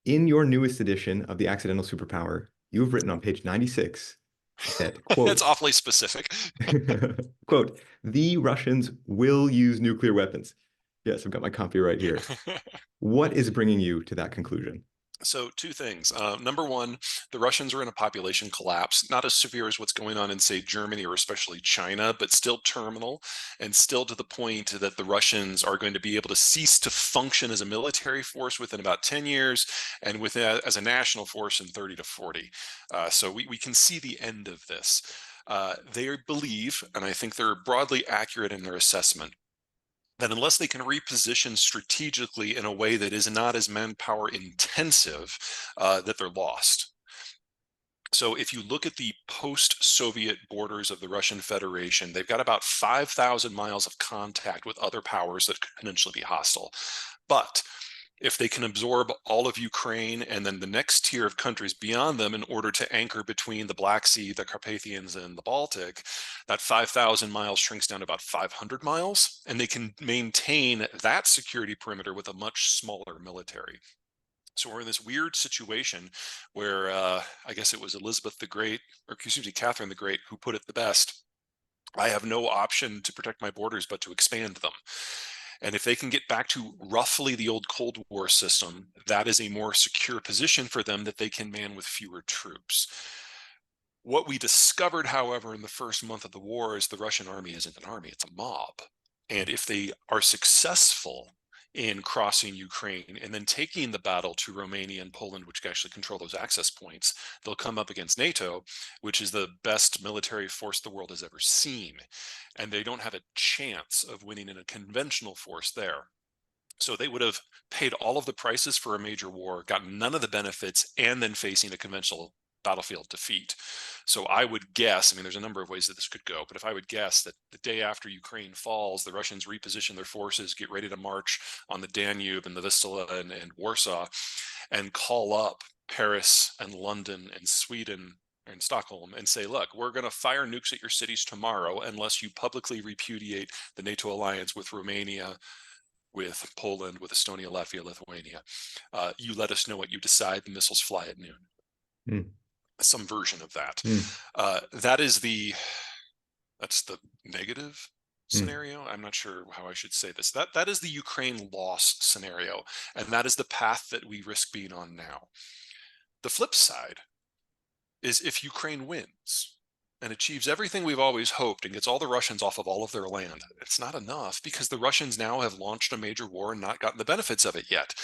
In your newest edition of the Accidental Superpower, you have written on page 96 that, That's quote, awfully specific. quote, the Russians will use nuclear weapons. Yes, I've got my copy right here. What is bringing you to that conclusion? So two things. Number one, the Russians are in a population collapse, not as severe as what's going on in, say, Germany or especially China, but still terminal and still to the point that the Russians are going to be able to cease to function as a military force within about 10 years and as a national force in 30 to 40. So we can see the end of this. They believe, and I think they're broadly accurate in their assessment, that unless they can reposition strategically in a way that is not as manpower intensive, that they're lost. So if you look at the post-Soviet borders of the Russian Federation, they've got about 5,000 miles of contact with other powers that could potentially be hostile. But if they can absorb all of Ukraine and then the next tier of countries beyond them in order to anchor between the Black Sea, the Carpathians, and the Baltic, that 5,000 miles shrinks down to about 500 miles, and they can maintain that security perimeter with a much smaller military. So we're in this weird situation where I guess it was Elizabeth the Great, or excuse me, Catherine the Great, who put it the best. I have no option to protect my borders but to expand them. And if they can get back to roughly the old Cold War system, that is a more secure position for them that they can man with fewer troops. What we discovered, however, in the first month of the war is the Russian army isn't an army, it's a mob. And if they are successful in crossing Ukraine and then taking the battle to Romania and Poland, which can actually control those access points, they'll come up against NATO, which is the best military force the world has ever seen. And they don't have a chance of winning in a conventional force there. So they would have paid all of the prices for a major war, gotten none of the benefits, and then facing a conventional battlefield defeat. So I would guess, I mean, there's a number of ways that this could go, but if I would guess that the day after Ukraine falls, the Russians reposition their forces, get ready to march on the Danube and the Vistula and Warsaw, and call up Paris and London and Sweden and Stockholm and say, look, we're going to fire nukes at your cities tomorrow unless you publicly repudiate the NATO alliance with Romania, with Poland, with Estonia, Latvia, Lithuania. You let us know what you decide. The missiles fly at noon. Mm, Some version of that. mm, That's the negative mm. scenario. I'm not sure how I should say this. That is the Ukraine loss scenario, and that is the path that we risk being on now. The flip side is if Ukraine wins and achieves everything we've always hoped and gets all the Russians off of all of their land, it's not enough because the Russians now have launched a major war and not gotten the benefits of it yet.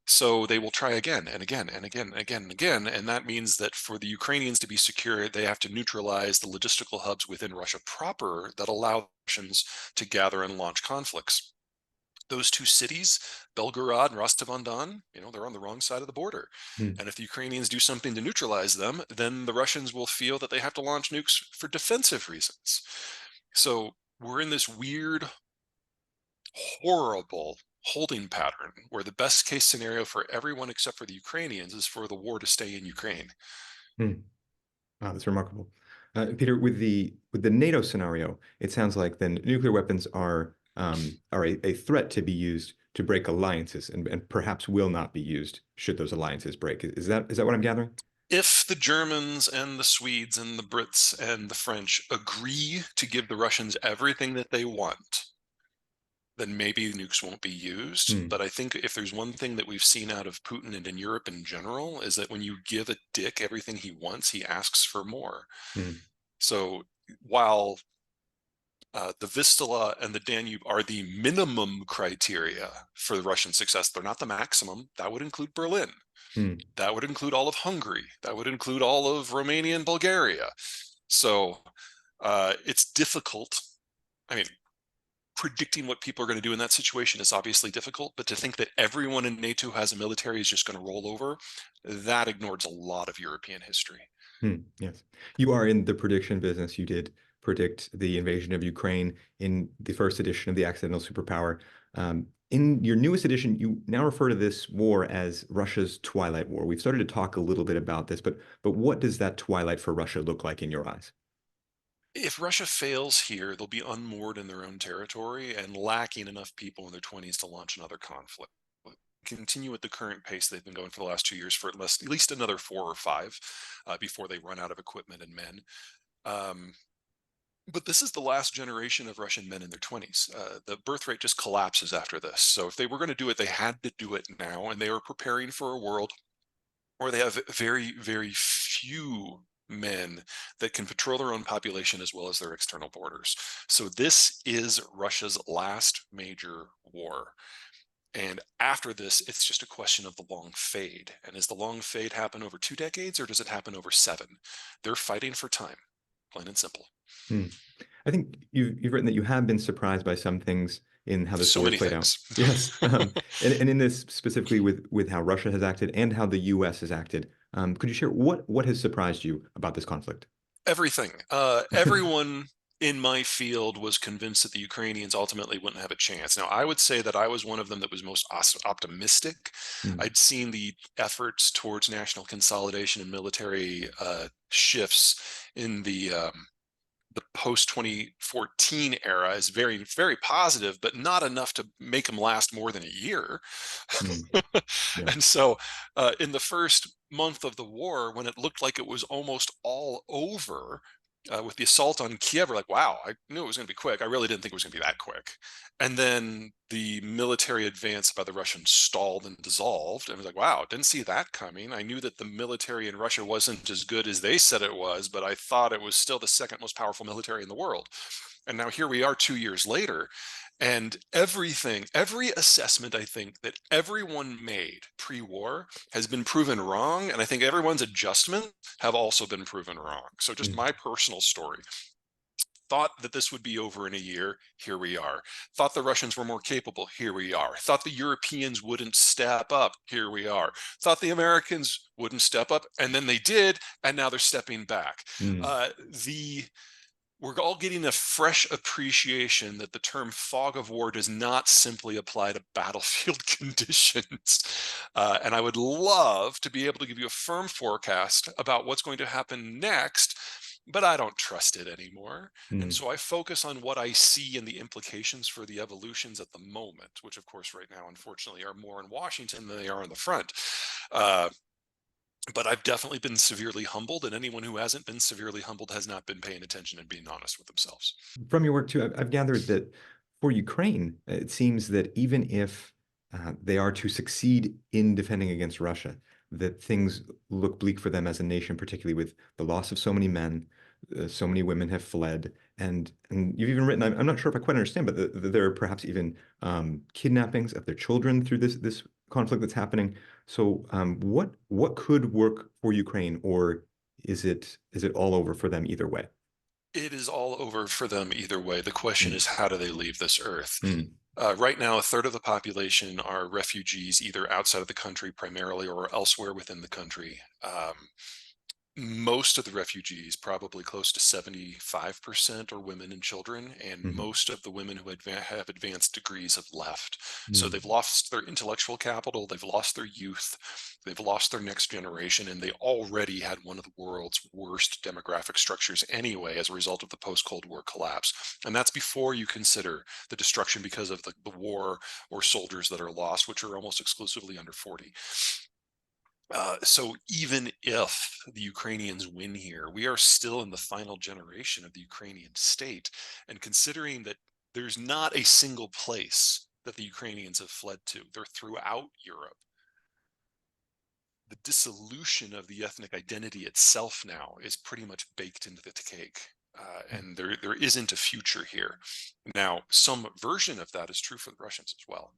So they will try again and again and again and again and again. And that means that for the Ukrainians to be secure, they have to neutralize the logistical hubs within Russia proper that allow Russians to gather and launch conflicts. Those two cities, Belgorod and Rostov-on-Don, they're on the wrong side of the border. Mm. And if the Ukrainians do something to neutralize them, then the Russians will feel that they have to launch nukes for defensive reasons. So we're in this weird, horrible holding pattern where the best case scenario for everyone except for the Ukrainians is for the war to stay in Ukraine. Mm. Wow, that's remarkable. Peter, with the NATO scenario, it sounds like then nuclear weapons are a threat to be used to break alliances and perhaps will not be used should those alliances break. Is that what I'm gathering? If the Germans and the Swedes and the Brits and the French agree to give the Russians everything that they want, then maybe nukes won't be used. Mm, But I think if there's one thing that we've seen out of Putin and in Europe in general, is that when you give a dick everything he wants, he asks for more. mm, So while the Vistula and the Danube are the minimum criteria for the Russian success, they're not the maximum. That would include Berlin. mm. That would include all of Hungary. That would include all of Romania and Bulgaria. So it's difficult. I mean, predicting what people are going to do in that situation is obviously difficult, but to think that everyone in NATO has a military is just going to roll over, that ignores a lot of European history. Yes. You are in the prediction business. You did predict the invasion of Ukraine in the first edition of the Accidental Superpower. In your newest edition, you now refer to this war as Russia's Twilight War. We've started to talk a little bit about this, but what does that twilight for Russia look like in your eyes? If Russia fails here, they'll be unmoored in their own territory and lacking enough people in their 20s to launch another conflict. continue at the current pace they've been going for the last 2 years for at least another 4 or 5 before they run out of equipment and men. But this is the last generation of Russian men in their 20s. The birth rate just collapses after this. So if they were going to do it, they had to do it now, and they are preparing for a world where they have very, very few men that can patrol their own population as well as their external borders. So this is Russia's last major war. And after this, it's just a question of the long fade. And does the long fade happen over 2 decades, or does it happen over 7? They're fighting for time, plain and simple. Hmm. I think you've written that you have been surprised by some things in how this So war has many played out. things. Yes. And in this specifically with how Russia has acted and how the US has acted, could you share what has surprised you about this conflict? Everything. Everyone in my field was convinced that the Ukrainians ultimately wouldn't have a chance. Now, I would say that I was one of them that was most optimistic. Hmm. I'd seen the efforts towards national consolidation and military shifts in the post 2014 era is very, very positive, but not enough to make them last more than a year. Hmm. Yeah. And so, in the first month of the war, when it looked like it was almost all over, with the assault on Kiev, we're like, wow, I knew it was going to be quick. I really didn't think it was going to be that quick. And then the military advance by the Russians stalled and dissolved. And I was like, wow, didn't see that coming. I knew that the military in Russia wasn't as good as they said it was, but I thought it was still the second most powerful military in the world. And now here we are 2 years later, and every assessment I think that everyone made pre-war has been proven wrong. And I think everyone's adjustments have also been proven wrong. So just Hmm. my personal story. Thought that this would be over in a year, here we are. Thought the Russians were more capable, here we are. Thought the Europeans wouldn't step up, here we are. Thought the Americans wouldn't step up, and then they did, and now they're stepping back. Hmm. The We're all getting a fresh appreciation that the term fog of war does not simply apply to battlefield conditions. And I would love to be able to give you a firm forecast about what's going to happen next, but I don't trust it anymore. And Hmm. so I focus on what I see and the implications for the evolutions at the moment, which, of course, right now, unfortunately, are more in Washington than they are on the front. Uh, but I've definitely been severely humbled, and anyone who hasn't been severely humbled has not been paying attention and being honest with themselves. From your work too, I've gathered that for Ukraine, it seems that even if they are to succeed in defending against Russia, that things look bleak for them as a nation, particularly with the loss of so many men, so many women have fled, and you've even written, I'm not sure if I quite understand, but there are perhaps even kidnappings of their children through this conflict that's happening. So, what could work for Ukraine, or is it all over for them either way? It is all over for them either way. The question Mm. is, how do they leave this earth? Mm. Right now, a third of the population are refugees, either outside of the country primarily or elsewhere within the country. Most of the refugees, probably close to 75%, are women and children, and Mhm. most of the women who have advanced degrees have left. So Mm. they've lost their intellectual capital, they've lost their youth, they've lost their next generation, and they already had one of the world's worst demographic structures anyway as a result of the post-Cold War collapse. And that's before you consider the destruction because of the war or soldiers that are lost, which are almost exclusively under 40. So even if the Ukrainians win here, we are still in the final generation of the Ukrainian state. And considering that there's not a single place that the Ukrainians have fled to, they're throughout Europe. The dissolution of the ethnic identity itself now is pretty much baked into the cake. And there isn't a future here. Now, some version of that is true for the Russians as well.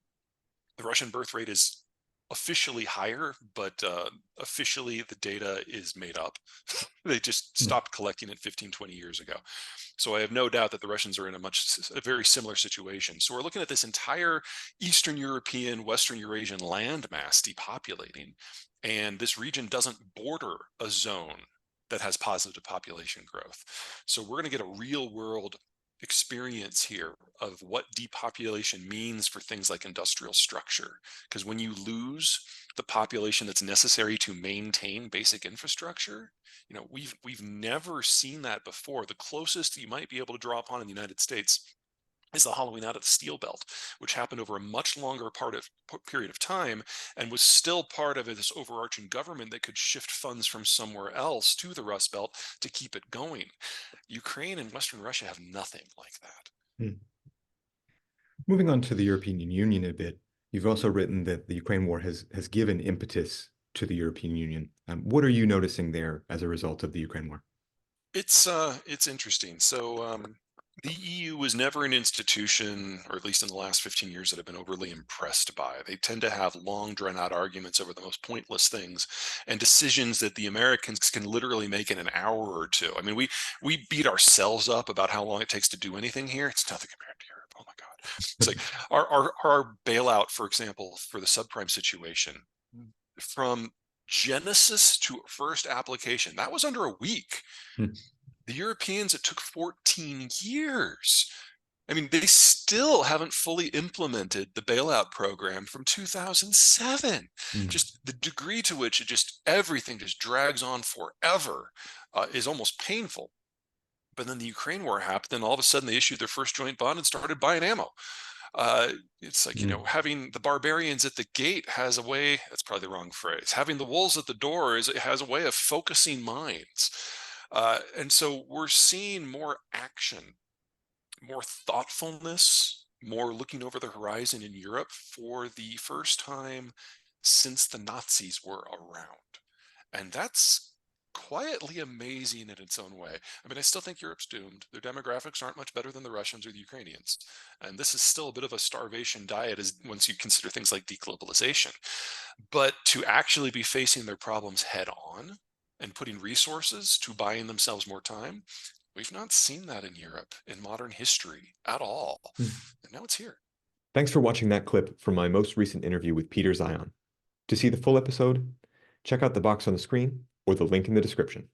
The Russian birth rate is officially higher, but officially the data is made up. They just Mm. stopped collecting it 15, 20 years ago. So I have no doubt that the Russians are in a very similar situation. So we're looking at this entire Eastern European, Western Eurasian landmass depopulating, and this region doesn't border a zone that has positive population growth. So we're going to get a real world experience here of what depopulation means for things like industrial structure. Because when you lose the population that's necessary to maintain basic infrastructure, we've never seen that before. The closest you might be able to draw upon in the United States is the hollowing out of the steel belt, which happened over a much longer period of time and was still part of this overarching government that could shift funds from somewhere else to the Rust Belt to keep it going. Ukraine and Western Russia have nothing like that. Hmm. Moving on to the European Union a bit, you've also written that the Ukraine war has given impetus to the European Union. What are you noticing there as a result of the Ukraine war? It's interesting. The EU was never an institution, or at least in the last 15 years, that I've been overly impressed by. They tend to have long, drawn out arguments over the most pointless things and decisions that the Americans can literally make in an hour or two. I mean, we beat ourselves up about how long it takes to do anything here. It's nothing compared to Europe. Oh my God. It's like our bailout, for example, for the subprime situation, from genesis to first application, that was under a week. Hmm. The Europeans, it took 14 years. I mean, they still haven't fully implemented the bailout program from 2007. Hmm. Just the degree to which everything just drags on forever is almost painful. But then the Ukraine war happened, and all of a sudden they issued their first joint bond and started buying ammo. It's like, Hmm. having the barbarians at the gate has a way, that's probably the wrong phrase. Having the wolves at the door it has a way of focusing minds. And so we're seeing more action, more thoughtfulness, more looking over the horizon in Europe for the first time since the Nazis were around. And that's quietly amazing in its own way. I mean, I still think Europe's doomed. Their demographics aren't much better than the Russians or the Ukrainians. And this is still a bit of a starvation diet as once you consider things like deglobalization. But to actually be facing their problems head on and putting resources to buying themselves more time, we've not seen that in Europe in modern history at all. Hmm. And now it's here. Thanks for watching that clip from my most recent interview with Peter Zeihan. To see the full episode, check out the box on the screen or the link in the description.